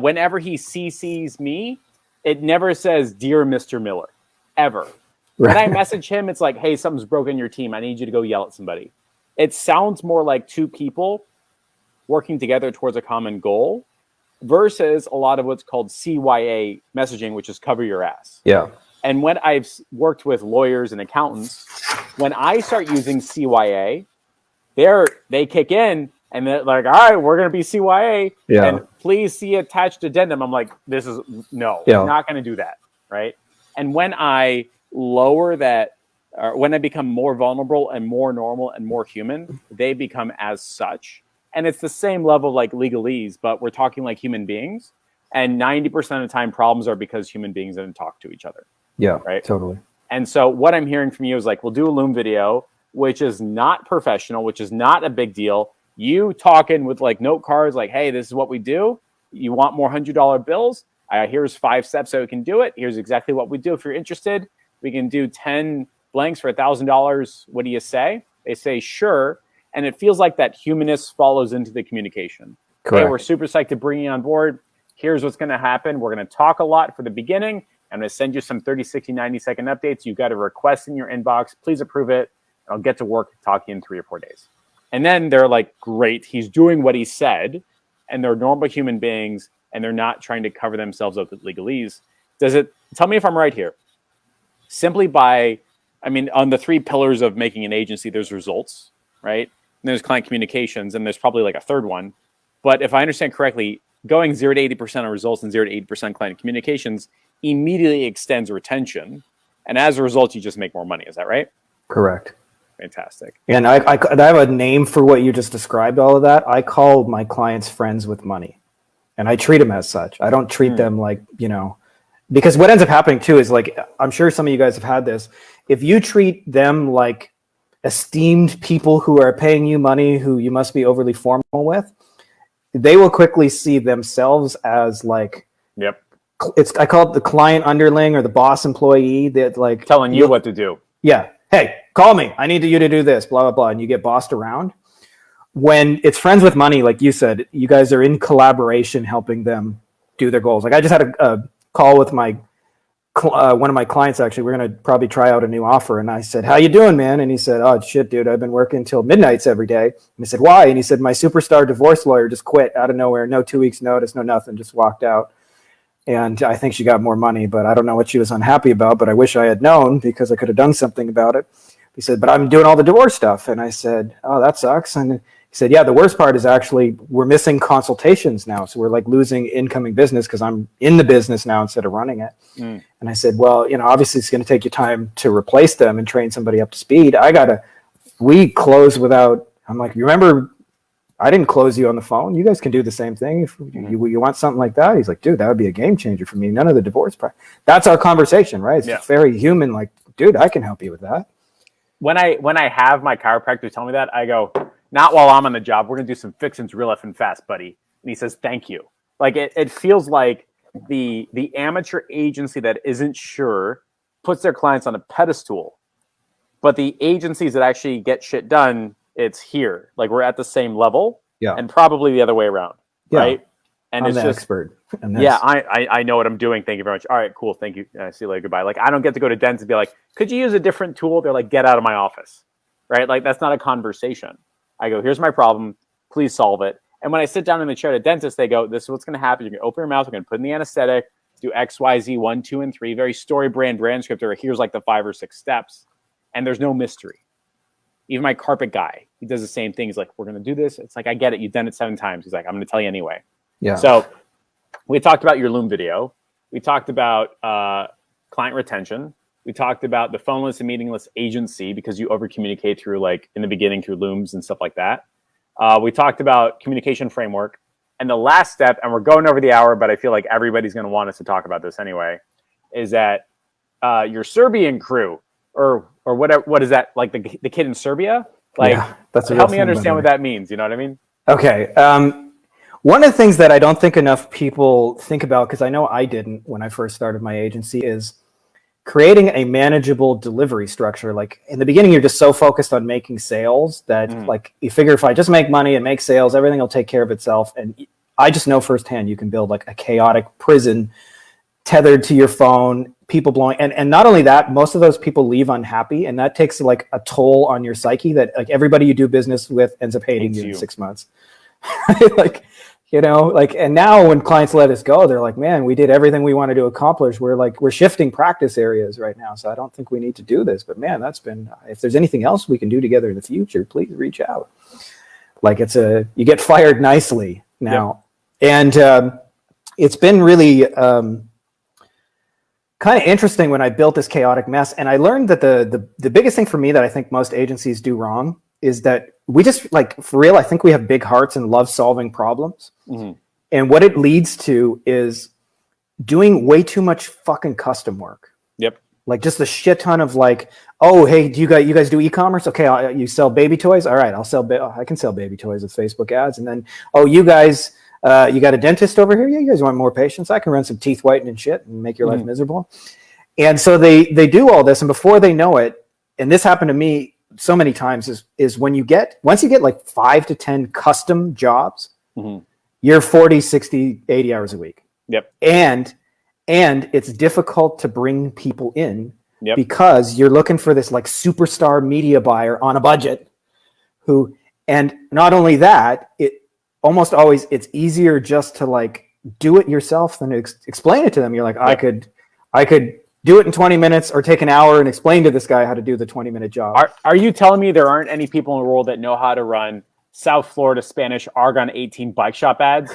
whenever he CCs me, it never says, "Dear Mr. Miller," ever. When I message him, it's like, "Hey, something's broken in your team. I need you to go yell at somebody." It sounds more like two people working together towards a common goal versus a lot of what's called CYA messaging, which is cover your ass. Yeah. And when I've worked with lawyers and accountants, when I start using CYA, they kick in and they're like, "All right, we're going to be CYA. Yeah. And please see attached addendum." I'm like, I'm not going to do that. Right. And when I lower that, or when I become more vulnerable and more normal and more human, they become as such. And it's the same level like legalese, but we're talking like human beings. And 90% of the time problems are because human beings didn't talk to each other. Yeah, right. Totally. And so what I'm hearing from you is like, we'll do a Loom video, which is not professional, which is not a big deal. You talking with like note cards, like, "Hey, this is what we do. You want more $100 bills? Here's 5 steps so we can do it. Here's exactly what we do. If you're interested, we can do 10 blanks for $1,000. What do you say?" They say, "Sure." And it feels like that humanist follows into the communication. Correct. "Hey, we're super psyched to bring you on board. Here's what's going to happen. We're going to talk a lot for the beginning. I'm going to send you some 30, 60, 90-second updates. You've got a request in your inbox. Please approve it. I'll get to work talking in 3 or 4 days." And then they're like, "Great. He's doing what he said." And they're normal human beings and they're not trying to cover themselves up with legalese. Tell me if I'm right here. Simply on the 3 pillars of making an agency, there's results, right? And there's client communications, and there's probably like a third one. But if I understand correctly, going 0 to 80% on results and 0 to 80% client communications immediately extends retention. And as a result, you just make more money. Is that right? Correct. Fantastic. And I have a name for what you just described, all of that. I call my clients friends with money. And I treat them as such. I don't treat them like, because what ends up happening too is like, I'm sure some of you guys have had this. If you treat them like esteemed people who are paying you money, who you must be overly formal with, they will quickly see themselves as like, yep. I call it the client underling or the boss employee that like telling you what to do. Yeah. "Hey, call me. I need you to do this, blah, blah, blah." And you get bossed around. When it's friends with money, like you said, you guys are in collaboration, helping them do their goals. Like I just had a call with one of my clients, actually. We're going to probably try out a new offer. And I said, "How you doing, man?" And he said, "Oh, shit, dude, I've been working till midnights every day." And I said, "Why?" And he said, "My superstar divorce lawyer just quit out of nowhere. No 2 weeks notice, no nothing, just walked out. And I think she got more money, but I don't know what she was unhappy about, but I wish I had known because I could have done something about it." He said, "But I'm doing all the divorce stuff." And I said, "Oh, that sucks." And he said, "Yeah, the worst part is actually we're missing consultations now. So we're like losing incoming business because I'm in the business now instead of running it." And I said, "Well, obviously it's going to take you time to replace them and train somebody up to speed. We close without," I'm like, "You remember, I didn't close you on the phone. You guys can do the same thing if you want something like that." He's like, "Dude, that would be a game changer for me. None of the divorce part." That's our conversation, right? It's very human. Like, "Dude, I can help you with that." When I have my chiropractor tell me that, I go, "Not while I'm on the job. We're going to do some fixings real effing fast, buddy." And he says, "Thank you." Like it feels like the amateur agency that isn't sure puts their clients on a pedestal, but the agencies that actually get shit done, it's here. Like we're at the same level, and probably the other way around, right? And I'm it's the just expert. I know what I'm doing. Thank you very much. All right, cool. Thank you. See you later. Goodbye. Like I don't get to go to dentists and be like, "Could you use a different tool?" They're like, "Get out of my office," right? Like that's not a conversation. I go, "Here's my problem. Please solve it." And when I sit down in the chair at a dentist, they go, "This is what's going to happen. You're going to open your mouth. We're going to put in the anesthetic, do X, Y, Z, 1, 2, and 3. Very story brand script. Or here's like the 5 or 6 steps, and there's no mystery." Even my carpet guy, he does the same thing. He's like, "We're going to do this." It's like, "I get it. You've done it 7 times." He's like, "I'm going to tell you anyway." Yeah. So we talked about your Loom video. We talked about client retention. We talked about the phoneless and meetingless agency because you over communicate through like in the beginning through Looms and stuff like that. We talked about communication framework. And the last step, and we're going over the hour, but I feel like everybody's going to want us to talk about this anyway, is that your Serbian crew or whatever, what is that? Like the kid in Serbia? Like, that's help me understand what that means. You know what I mean? Okay. One of the things that I don't think enough people think about, because I know I didn't when I first started my agency, is creating a manageable delivery structure. Like in the beginning, you're just so focused on making sales that like you figure if I just make money and make sales, everything will take care of itself. And I just know firsthand you can build like a chaotic prison tethered to your phone, people blowing, and not only that, most of those people leave unhappy, and that takes like a toll on your psyche that like everybody you do business with ends up hating you in 6 months. Like, you know, like, and now when clients let us go, they're like, man, we did everything we wanted to accomplish. We're shifting practice areas right now. So I don't think we need to do this, but man, if there's anything else we can do together in the future, please reach out. Like you get fired nicely now. Yep. And it's been really kind of interesting when I built this chaotic mess. And I learned that the biggest thing for me that I think most agencies do wrong is that we just, like, for real, I think we have big hearts and love solving problems. Mm-hmm. And what it leads to is doing way too much fucking custom work. Yep. Like just a shit ton of like, oh, hey, you guys do e-commerce? Okay, you sell baby toys? All right, I can sell baby toys with Facebook ads. And then, oh, you guys, you got a dentist over here? Yeah, you guys want more patients? I can run some teeth whitening shit and make your life miserable. And so they do all this, and before they know it, and this happened to me so many times, is once you get like 5 to 10 custom jobs, you're 40, 60, 80 hours a week. Yep. And it's difficult to bring people in because you're looking for this like superstar media buyer on a budget and not only that, it almost always, it's easier just to like do it yourself than to explain it to them. You're like, I could do it in 20 minutes or take an hour and explain to this guy how to do the 20-minute job. Are you telling me there aren't any people in the world that know how to run South Florida Spanish Argon 18 bike shop ads?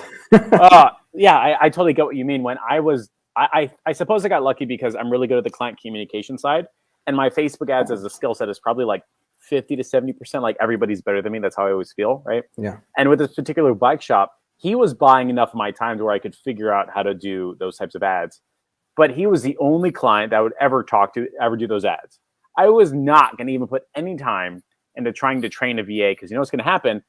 Yeah, I totally get what you mean. When I suppose I got lucky because I'm really good at the client communication side, and my Facebook ads as a skill set is probably like 50 to 70%. Like everybody's better than me. That's how I always feel, right? Yeah. And with this particular bike shop, he was buying enough of my time to where I could figure out how to do those types of ads. But he was the only client that I would ever do those ads. I was not going to even put any time into trying to train a VA because you know what's going to happen?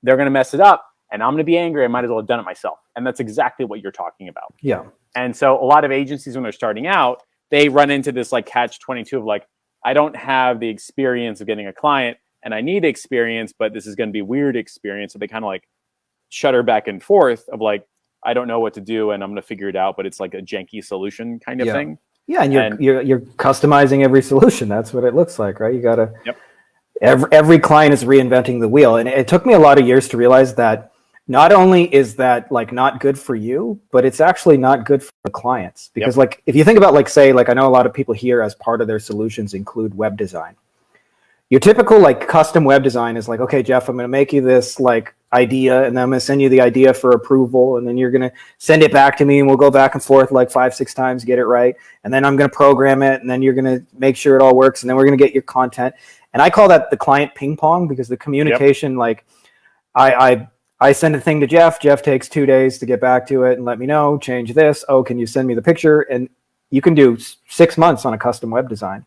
They're going to mess it up, and I'm going to be angry. I might as well have done it myself. And that's exactly what you're talking about. Yeah. And so a lot of agencies, when they're starting out, they run into this like catch-22 of like, I don't have the experience of getting a client, and I need experience, but this is going to be weird experience. So they kind of like shudder back and forth of like, I don't know what to do, and I'm going to figure it out, but it's like a janky solution kind of thing. Yeah, and you're customizing every solution. That's what it looks like, right? You got to. Yep. Every client is reinventing the wheel, and it took me a lot of years to realize that not only is that like not good for you, but it's actually not good for the clients because like if you think about like say like I know a lot of people here as part of their solutions include web design. Your typical like custom web design is like, okay, Jeff, I'm going to make you this like idea, and then I'm going to send you the idea for approval, and then you're going to send it back to me, and we'll go back and forth like 5-6 times, get it right, and then I'm going to program it, and then you're going to make sure it all works, and then we're going to get your content. And I call that the client ping pong because the communication, like I send a thing to Jeff takes 2 days to get back to it and let me know, change this. Oh, can you send me the picture? And you can do 6 months on a custom web design.